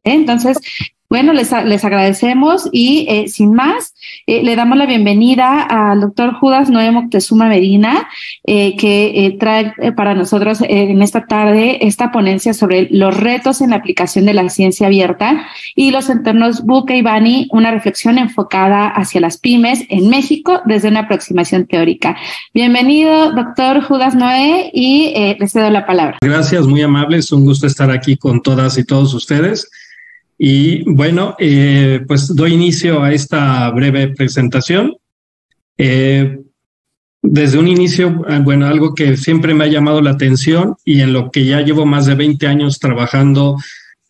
Entonces, bueno, les agradecemos y sin más, le damos la bienvenida al doctor Judas Noé Moctezuma Medina, que trae para nosotros en esta tarde esta ponencia sobre los retos en la aplicación de la ciencia abierta y los entornos VUCA y BANI, una reflexión enfocada hacia las pymes en México desde una aproximación teórica. Bienvenido, doctor Judas Noé, y les cedo la palabra. Gracias, muy amables, un gusto estar aquí con todas y todos ustedes. Y bueno, pues doy inicio a esta breve presentación. Desde un inicio, bueno, algo que siempre me ha llamado la atención y en lo que ya llevo más de 20 años trabajando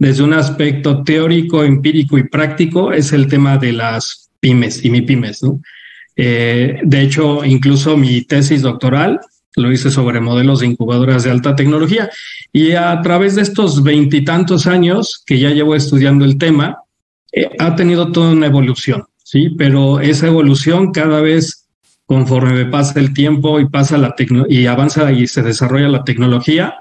desde un aspecto teórico, empírico y práctico, es el tema de las pymes y MIPYMES, ¿no? De hecho, incluso mi tesis doctoral lo hice sobre modelos de incubadoras de alta tecnología. Y a través de estos 20 y tantos años que ya llevo estudiando el tema, ha tenido toda una evolución, ¿sí? Pero esa evolución cada vez, conforme pasa el tiempo y pasa y avanza y se desarrolla la tecnología,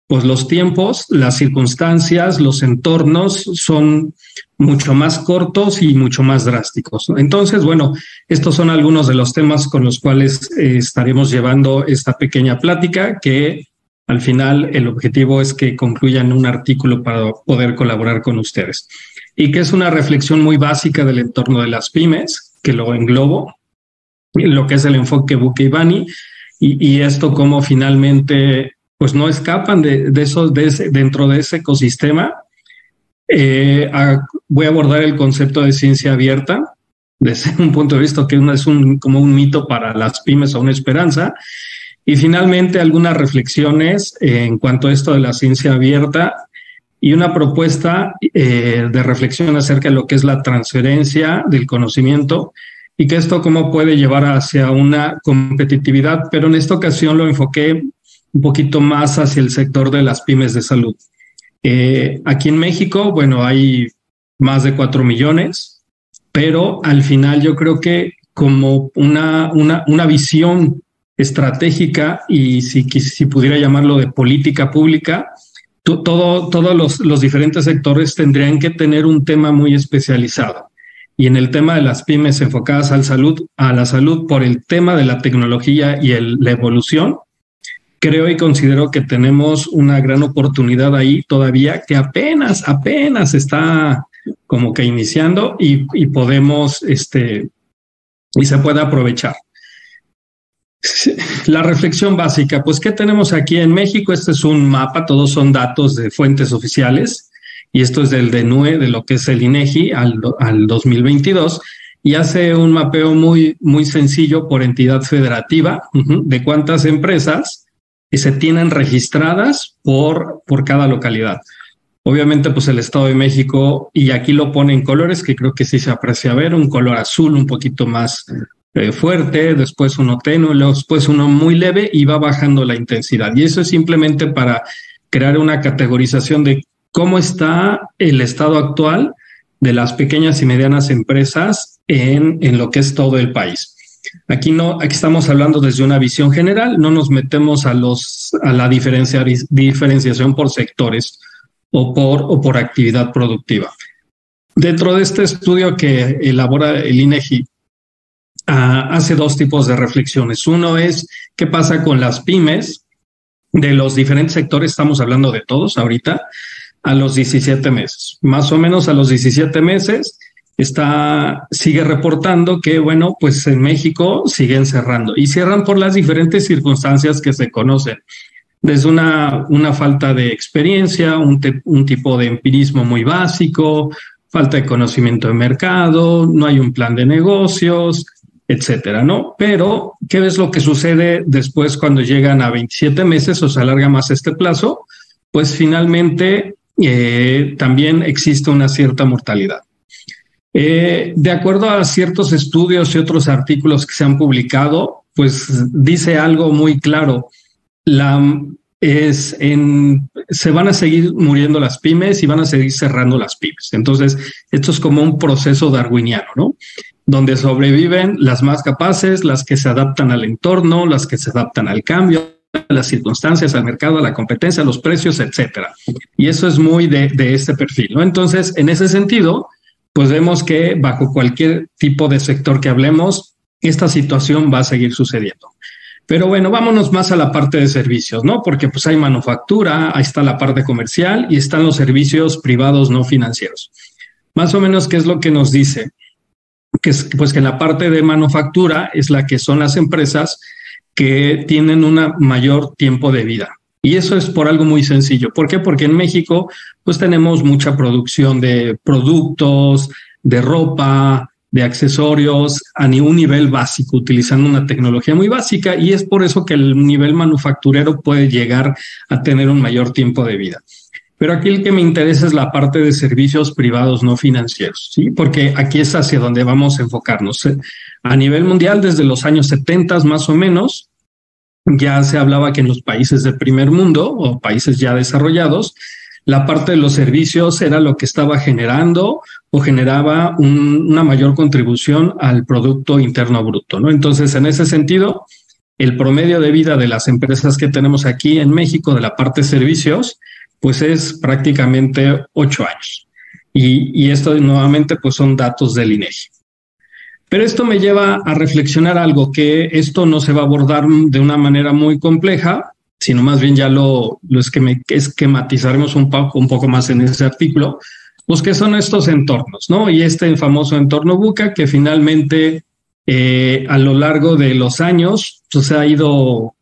pues los tiempos, las circunstancias, los entornos son mucho más cortos y mucho más drásticos, ¿no? Entonces, bueno, estos son algunos de los temas con los cuales estaremos llevando esta pequeña plática, que al final el objetivo es que concluyan un artículo para poder colaborar con ustedes. Y que es una reflexión muy básica del entorno de las pymes, que lo englobo, lo que es el enfoque VUCA y BANI, y esto como finalmente pues no escapan dentro de ese ecosistema. Voy a abordar el concepto de ciencia abierta desde un punto de vista que es como un mito para las pymes o una esperanza. Y finalmente algunas reflexiones en cuanto a esto de la ciencia abierta y una propuesta de reflexión acerca de lo que es la transferencia del conocimiento y que esto cómo puede llevar hacia una competitividad, pero en esta ocasión lo enfoqué un poquito más hacia el sector de las pymes de salud. Aquí en México, bueno, hay más de 4 millones, pero al final yo creo que como una visión estratégica y si pudiera llamarlo de política pública, todos los diferentes sectores tendrían que tener un tema muy especializado. Y en el tema de las pymes enfocadas a la salud por el tema de la tecnología y la evolución, creo y considero que tenemos una gran oportunidad ahí todavía que apenas está como que iniciando y podemos, y se puede aprovechar. La reflexión básica, pues, ¿qué tenemos aquí en México? Este es un mapa, todos son datos de fuentes oficiales y esto es del DNUE, de lo que es el INEGI al 2022 y hace un mapeo muy, muy sencillo por entidad federativa de cuántas empresas se tienen registradas por cada localidad. Obviamente, pues el Estado de México, y aquí lo pone en colores que creo que sí se aprecia ver, un color azul un poquito más fuerte, después uno tenue, después uno muy leve y va bajando la intensidad. Y eso es simplemente para crear una categorización de cómo está el estado actual de las pequeñas y medianas empresas en lo que es todo el país. Aquí estamos hablando desde una visión general, no nos metemos a la diferenciación por sectores o por actividad productiva. Dentro de este estudio que elabora el INEGI, hace dos tipos de reflexiones. Uno es qué pasa con las pymes de los diferentes sectores, estamos hablando de todos ahorita, a los 17 meses. Más o menos a los 17 meses sigue reportando que, bueno, pues en México siguen cerrando y cierran por las diferentes circunstancias que se conocen. Desde una falta de experiencia, un tipo de empirismo muy básico, falta de conocimiento de mercado, no hay un plan de negocios, etcétera, ¿no? Pero, ¿qué es lo que sucede después cuando llegan a 27 meses o se alarga más este plazo? Pues finalmente también existe una cierta mortalidad. De acuerdo a ciertos estudios y otros artículos que se han publicado, pues dice algo muy claro. Se van a seguir muriendo las pymes y van a seguir cerrando las pymes. Entonces, esto es como un proceso darwiniano, ¿no? Donde sobreviven las más capaces, las que se adaptan al entorno, las que se adaptan al cambio, a las circunstancias, al mercado, a la competencia, a los precios, etcétera. Y eso es muy de este perfil, ¿no? Entonces, en ese sentido, pues vemos que bajo cualquier tipo de sector que hablemos, esta situación va a seguir sucediendo. Pero bueno, vámonos más a la parte de servicios, ¿no? Porque pues hay manufactura, ahí está la parte comercial y están los servicios privados no financieros. Más o menos, ¿qué es lo que nos dice? Que es, pues que la parte de manufactura es la que son las empresas que tienen un mayor tiempo de vida. Y eso es por algo muy sencillo. ¿Por qué? Porque en México pues tenemos mucha producción de productos, de ropa, de accesorios a un nivel básico, utilizando una tecnología muy básica, y es por eso que el nivel manufacturero puede llegar a tener un mayor tiempo de vida. Pero aquí el que me interesa es la parte de servicios privados no financieros, ¿sí? Porque aquí es hacia donde vamos a enfocarnos. A nivel mundial, desde los años 70 más o menos, ya se hablaba que en los países del primer mundo o países ya desarrollados, la parte de los servicios era lo que estaba generando o generaba una mayor contribución al Producto Interno Bruto, ¿no? Entonces, en ese sentido, el promedio de vida de las empresas que tenemos aquí en México de la parte de servicios, pues es prácticamente 8 años. Y esto nuevamente pues son datos del INEGI. Pero esto me lleva a reflexionar algo, que esto no se va a abordar de una manera muy compleja, sino más bien ya lo esquematizaremos un poco más en ese artículo, pues que son estos entornos, ¿no? Y este famoso entorno VUCA que finalmente a lo largo de los años pues, se ha ido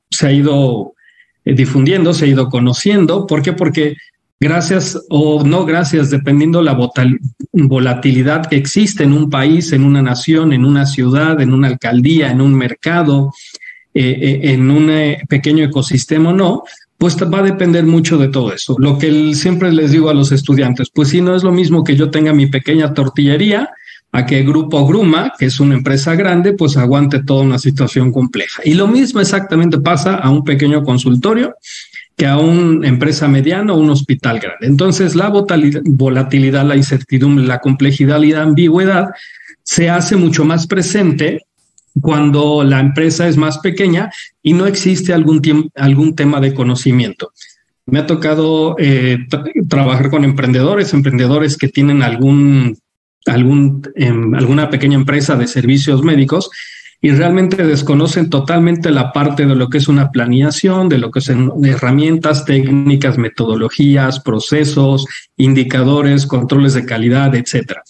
difundiendo, se ha ido conociendo. ¿Por qué? Porque gracias o no gracias, dependiendo la volatilidad que existe en un país, en una nación, en una ciudad, en una alcaldía, en un mercado, en un pequeño ecosistema o no, pues va a depender mucho de todo eso. Lo que siempre les digo a los estudiantes, pues sí, no es lo mismo que yo tenga mi pequeña tortillería a que Grupo Gruma, que es una empresa grande, pues aguante toda una situación compleja. Y lo mismo exactamente pasa a un pequeño consultorio que a una empresa mediana o un hospital grande. Entonces, la volatilidad, la incertidumbre, la complejidad y la ambigüedad se hace mucho más presente cuando la empresa es más pequeña y no existe algún tema de conocimiento. Me ha tocado trabajar con emprendedores que tienen alguna pequeña empresa de servicios médicos y realmente desconocen totalmente la parte de lo que es una planeación, de lo que son herramientas, técnicas, metodologías, procesos, indicadores, controles de calidad, etcétera.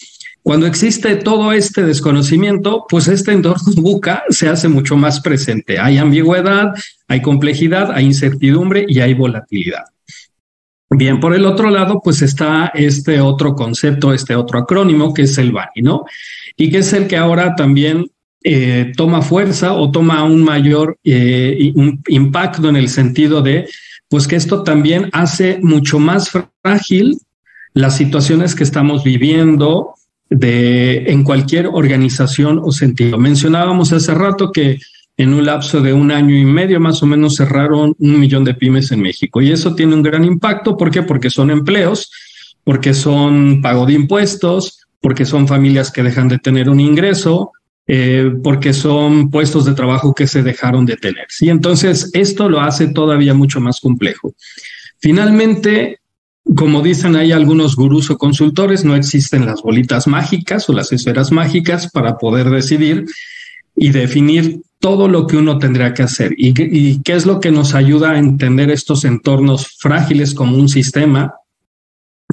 Cuando existe todo este desconocimiento, pues este entorno VUCA se hace mucho más presente. Hay ambigüedad, hay complejidad, hay incertidumbre y hay volatilidad. Bien, por el otro lado, pues está este otro concepto, este otro acrónimo, que es el BANI, ¿no? Y que es el que ahora también toma fuerza o toma un mayor impacto en el sentido de, pues que esto también hace mucho más frágil las situaciones que estamos viviendo en cualquier organización o sentido. Mencionábamos hace rato que en un lapso de 1 año y medio más o menos cerraron 1 millón de pymes en México y eso tiene un gran impacto. ¿Por qué? Porque son empleos, porque son pago de impuestos, porque son familias que dejan de tener un ingreso, porque son puestos de trabajo que se dejaron de tener. ¿Sí? Entonces, esto lo hace todavía mucho más complejo. Finalmente, como dicen ahí algunos gurús o consultores, no existen las bolitas mágicas o las esferas mágicas para poder decidir y definir todo lo que uno tendría que hacer. ¿Y qué es lo que nos ayuda a entender estos entornos frágiles como un sistema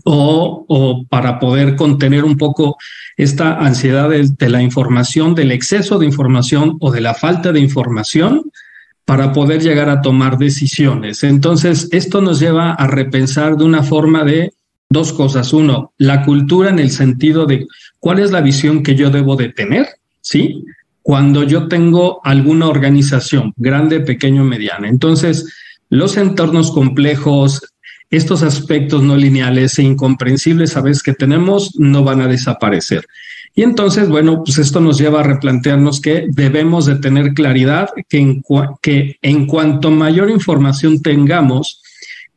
o para poder contener un poco esta ansiedad de la información, del exceso de información o de la falta de información para poder llegar a tomar decisiones? Entonces, esto nos lleva a repensar de una forma de 2 cosas. 1, la cultura en el sentido de cuál es la visión que yo debo de tener, ¿sí? Cuando yo tengo alguna organización, grande, pequeño, mediana. Entonces, los entornos complejos, estos aspectos no lineales e incomprensibles a veces que tenemos, no van a desaparecer. Y entonces, bueno, pues esto nos lleva a replantearnos que debemos de tener claridad que en cuanto mayor información tengamos,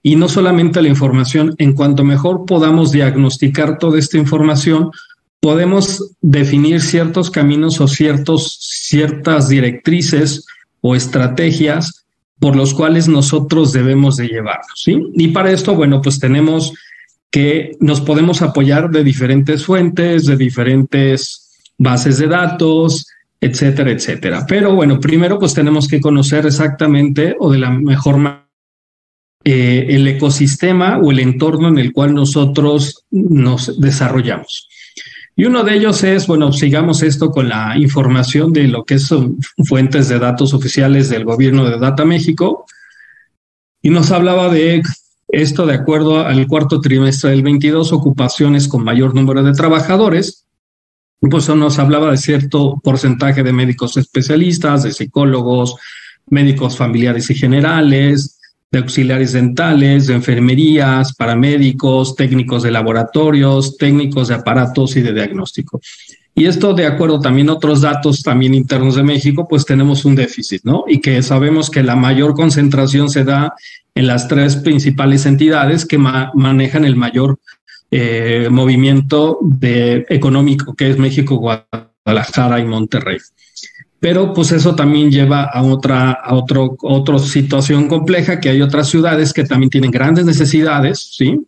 y no solamente la información, en cuanto mejor podamos diagnosticar toda esta información, podemos definir ciertos caminos o ciertas directrices o estrategias por los cuales nosotros debemos de llevarnos, ¿sí? Y para esto, bueno, pues tenemos que nos podemos apoyar de diferentes fuentes, de diferentes bases de datos, etcétera, etcétera. Pero bueno, primero pues tenemos que conocer exactamente o de la mejor manera el ecosistema o el entorno en el cual nosotros nos desarrollamos. Y uno de ellos es, bueno, sigamos esto con la información de lo que son fuentes de datos oficiales del gobierno de Data México. Y nos hablaba de esto de acuerdo al cuarto trimestre del 22, ocupaciones con mayor número de trabajadores. Pues nos hablaba de cierto porcentaje de médicos especialistas, de psicólogos, médicos familiares y generales, de auxiliares dentales, de enfermerías, paramédicos, técnicos de laboratorios, técnicos de aparatos y de diagnóstico. Y esto de acuerdo también a otros datos también internos de México, pues tenemos un déficit, ¿no? Y que sabemos que la mayor concentración se da en las tres principales entidades que manejan el mayor movimiento económico, que es México, Guadalajara y Monterrey. Pero pues eso también lleva a otra situación compleja, que hay otras ciudades que también tienen grandes necesidades, ¿sí?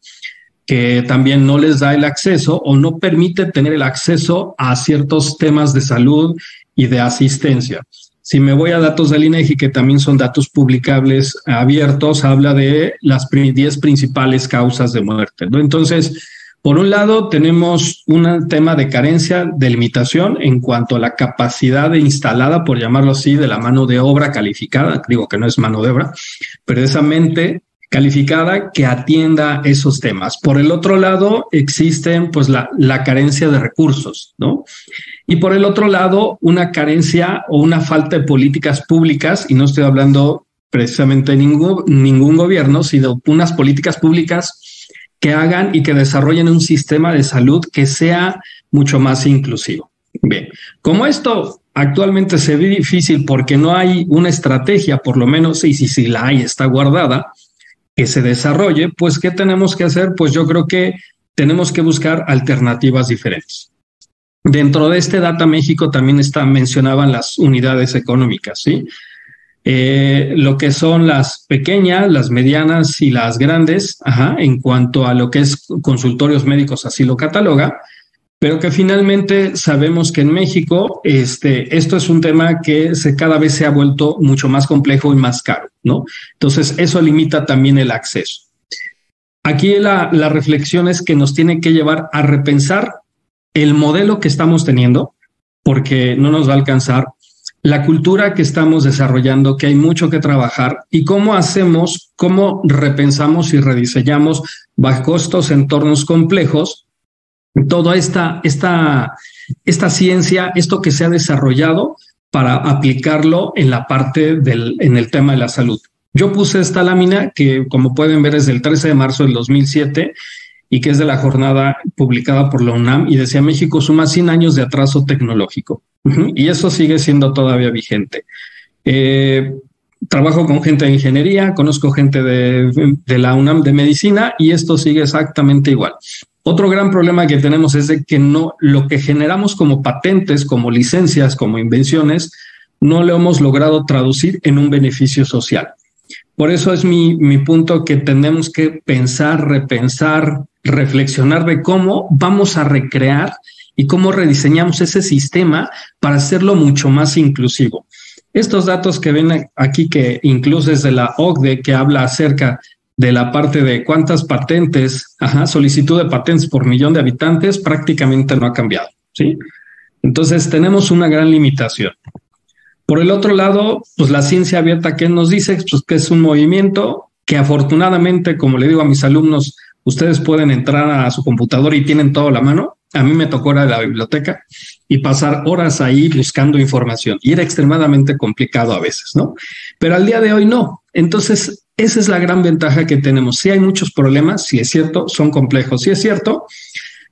Que también no les da el acceso o no permite tener el acceso a ciertos temas de salud y de asistencia. Si me voy a datos del INEGI, que también son datos publicables abiertos, habla de las 10 principales causas de muerte, ¿no? Entonces, por un lado, tenemos un tema de carencia, de limitación en cuanto a la capacidad instalada, por llamarlo así, de la mano de obra calificada. Digo que no es mano de obra, pero esa mente calificada que atienda esos temas. Por el otro lado, existen pues la carencia de recursos, ¿no? Y por el otro lado, una carencia o una falta de políticas públicas, y no estoy hablando precisamente de ningún gobierno, sino unas políticas públicas que hagan y que desarrollen un sistema de salud que sea mucho más inclusivo. Bien, como esto actualmente se ve difícil porque no hay una estrategia, por lo menos, y si la hay, está guardada, que se desarrolle, pues ¿qué tenemos que hacer? Pues yo creo que tenemos que buscar alternativas diferentes. Dentro de este Data México también mencionaban las unidades económicas, ¿sí? Lo que son las pequeñas, las medianas y las grandes, en cuanto a lo que es consultorios médicos, así lo cataloga, pero que finalmente sabemos que en México esto es un tema que cada vez se ha vuelto mucho más complejo y más caro, ¿no? Entonces, eso limita también el acceso. Aquí la reflexión es que nos tiene que llevar a repensar el modelo que estamos teniendo, porque no nos va a alcanzar, la cultura que estamos desarrollando, que hay mucho que trabajar, y cómo repensamos y rediseñamos bajo estos entornos complejos toda esta ciencia, esto que se ha desarrollado para aplicarlo en la parte en el tema de la salud. Yo puse esta lámina que, como pueden ver, es del 13 de marzo del 2007 y que es de la jornada publicada por la UNAM, y decía: México suma 100 años de atraso tecnológico. Y eso sigue siendo todavía vigente. Trabajo con gente de ingeniería, conozco gente de la UNAM de medicina, y esto sigue exactamente igual. Otro gran problema que tenemos es de que lo que generamos como patentes, como licencias, como invenciones, no lo hemos logrado traducir en un beneficio social. Por eso es mi punto, que tenemos que pensar, repensar, reflexionar de cómo vamos a recrear y cómo rediseñamos ese sistema para hacerlo mucho más inclusivo. Estos datos que ven aquí, que incluso es de la OCDE, que habla acerca de la parte de cuántas patentes, solicitud de patentes por millón de habitantes, prácticamente no ha cambiado, ¿sí? Entonces tenemos una gran limitación. Por el otro lado, pues la ciencia abierta, ¿qué nos dice? Pues que es un movimiento que afortunadamente, como le digo a mis alumnos, ustedes pueden entrar a su computadora y tienen todo a la mano. A mí me tocó ir a la biblioteca y pasar horas ahí buscando información, y era extremadamente complicado a veces, ¿no? Pero al día de hoy no. Entonces, esa es la gran ventaja que tenemos. Sí hay muchos problemas, sí es cierto, son complejos, sí es cierto,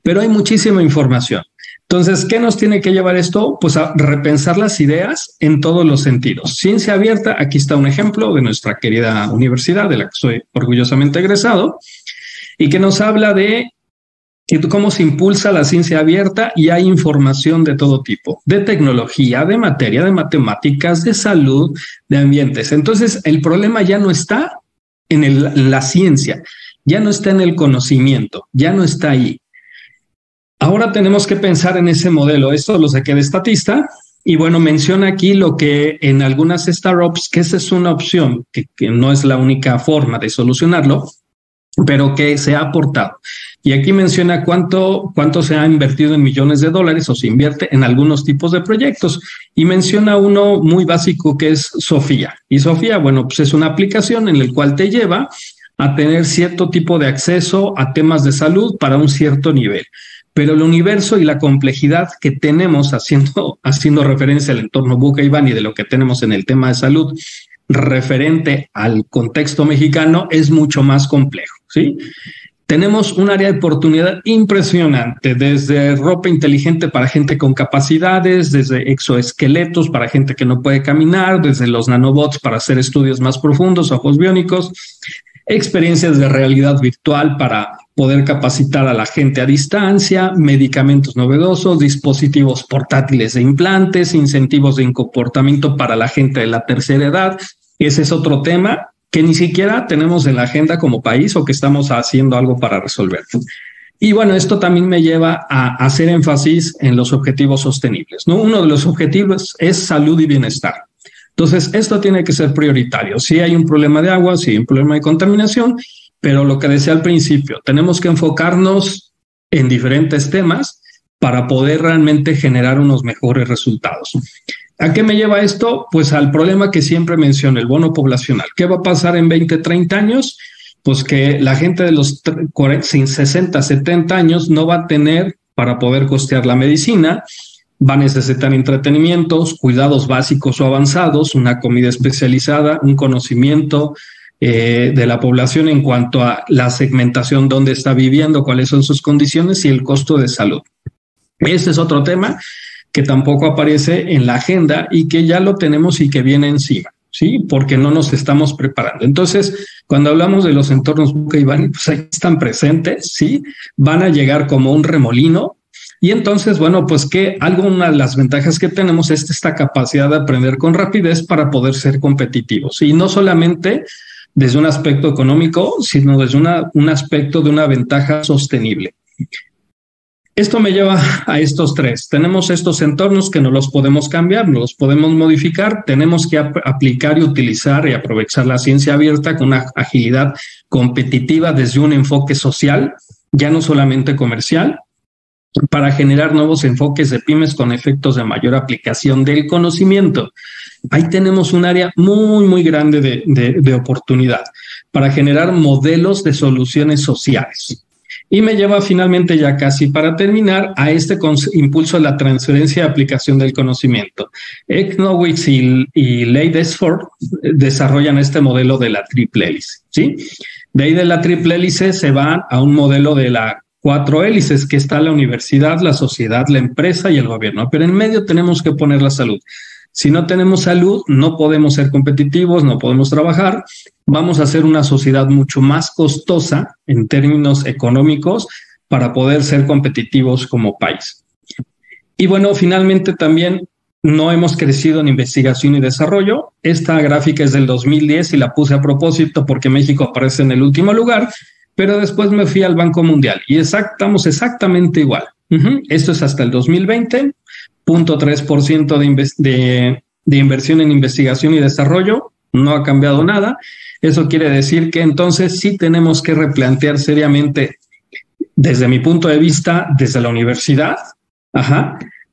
pero hay muchísima información. Entonces, ¿qué nos tiene que llevar esto? Pues a repensar las ideas en todos los sentidos. Ciencia abierta, aquí está un ejemplo de nuestra querida universidad, de la que soy orgullosamente egresado, y que nos habla de cómo se impulsa la ciencia abierta y hay información de todo tipo, de tecnología, de materia, de matemáticas, de salud, de ambientes. Entonces, el problema ya no está en la ciencia, ya no está en el conocimiento, ya no está ahí. Ahora tenemos que pensar en ese modelo. Esto lo saqué de Statista y bueno, menciona aquí lo que en algunas startups, que esa es una opción, que no es la única forma de solucionarlo, pero que se ha aportado. Y aquí menciona cuánto se ha invertido en millones de dólares o se invierte en algunos tipos de proyectos. Y menciona uno muy básico que es Sofía. Y Sofía, bueno, pues es una aplicación en la cual te lleva a tener cierto tipo de acceso a temas de salud para un cierto nivel. Pero el universo y la complejidad que tenemos haciendo referencia al entorno Buca-Iván y de lo que tenemos en el tema de salud referente al contexto mexicano es mucho más complejo, ¿sí? Tenemos un área de oportunidad impresionante, desde ropa inteligente para gente con capacidades, desde exoesqueletos para gente que no puede caminar, desde los nanobots para hacer estudios más profundos, ojos biónicos, experiencias de realidad virtual para poder capacitar a la gente a distancia, medicamentos novedosos, dispositivos portátiles de implantes, incentivos de comportamiento para la gente de la tercera edad. Ese es otro tema que ni siquiera tenemos en la agenda como país o que estamos haciendo algo para resolver. Y bueno, esto también me lleva a hacer énfasis en los objetivos sostenibles, ¿no? Uno de los objetivos es salud y bienestar. Entonces, esto tiene que ser prioritario. Sí hay un problema de agua, sí hay un problema de contaminación, pero lo que decía al principio, tenemos que enfocarnos en diferentes temas para poder realmente generar unos mejores resultados. ¿A qué me lleva esto? Pues al problema que siempre menciono, el bono poblacional. ¿Qué va a pasar en 20, 30 años? Pues que la gente de los 60, 70 años no va a tener para poder costear la medicina, va a necesitar entretenimientos, cuidados básicos o avanzados, una comida especializada, un conocimiento de la población en cuanto a la segmentación, dónde está viviendo, cuáles son sus condiciones y el costo de salud. Este es otro tema que tampoco aparece en la agenda y que ya lo tenemos y que viene encima, ¿sí? Porque no nos estamos preparando. Entonces, cuando hablamos de los entornos Buca-Iván, pues ahí están presentes, ¿sí? Van a llegar como un remolino. Y entonces, bueno, pues que alguna de las ventajas que tenemos es esta capacidad de aprender con rapidez para poder ser competitivos. Y no solamente desde un aspecto económico, sino desde un aspecto de una ventaja sostenible. Esto me lleva a estos tres. Tenemos estos entornos que no los podemos cambiar, no los podemos modificar. Tenemos que aplicar y utilizar y aprovechar la ciencia abierta con una agilidad competitiva desde un enfoque social, ya no solamente comercial, para generar nuevos enfoques de pymes con efectos de mayor aplicación del conocimiento. Ahí tenemos un área muy, muy grande de oportunidad para generar modelos de soluciones sociales. Y me lleva finalmente, ya casi para terminar, a este impulso de la transferencia y aplicación del conocimiento. Eknowitz y Leidesford desarrollan este modelo de la triple hélice, ¿sí? De ahí de la triple hélice se va a un modelo de la 4 hélices, que está la universidad, la sociedad, la empresa y el gobierno. Pero en medio tenemos que poner la salud. Si no tenemos salud, no podemos ser competitivos, no podemos trabajar. Vamos a hacer una sociedad mucho más costosa en términos económicos para poder ser competitivos como país. Y bueno, finalmente también no hemos crecido en investigación y desarrollo. Esta gráfica es del 2010 y la puse a propósito porque México aparece en el último lugar, pero después me fui al Banco Mundial y estamos exactamente igual. Esto es hasta el 2020, 0.3% de inversión en investigación y desarrollo, no ha cambiado nada. Eso quiere decir que entonces sí tenemos que replantear seriamente, desde mi punto de vista, desde la universidad,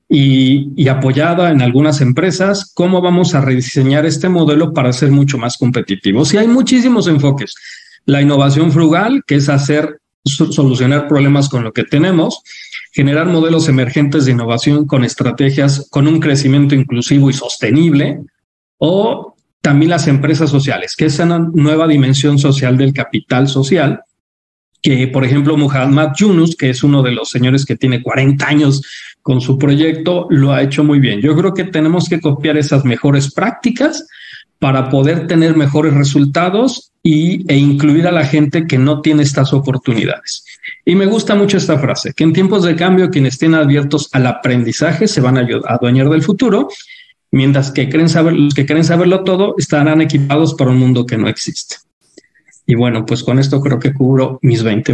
y apoyada en algunas empresas, cómo vamos a rediseñar este modelo para ser mucho más competitivos. Y hay muchísimos enfoques. La innovación frugal, que es solucionar problemas con lo que tenemos, generar modelos emergentes de innovación con estrategias con un crecimiento inclusivo y sostenible, o también las empresas sociales, que es una nueva dimensión social del capital social, que por ejemplo Muhammad Yunus, que es uno de los señores que tiene 40 años con su proyecto, lo ha hecho muy bien. Yo creo que tenemos que copiar esas mejores prácticas para poder tener mejores resultados e incluir a la gente que no tiene estas oportunidades. Y me gusta mucho esta frase, que en tiempos de cambio quienes estén abiertos al aprendizaje se van a adueñar del futuro, mientras que los que creen saberlo todo estarán equipados para un mundo que no existe. Y bueno, pues con esto creo que cubro mis 20.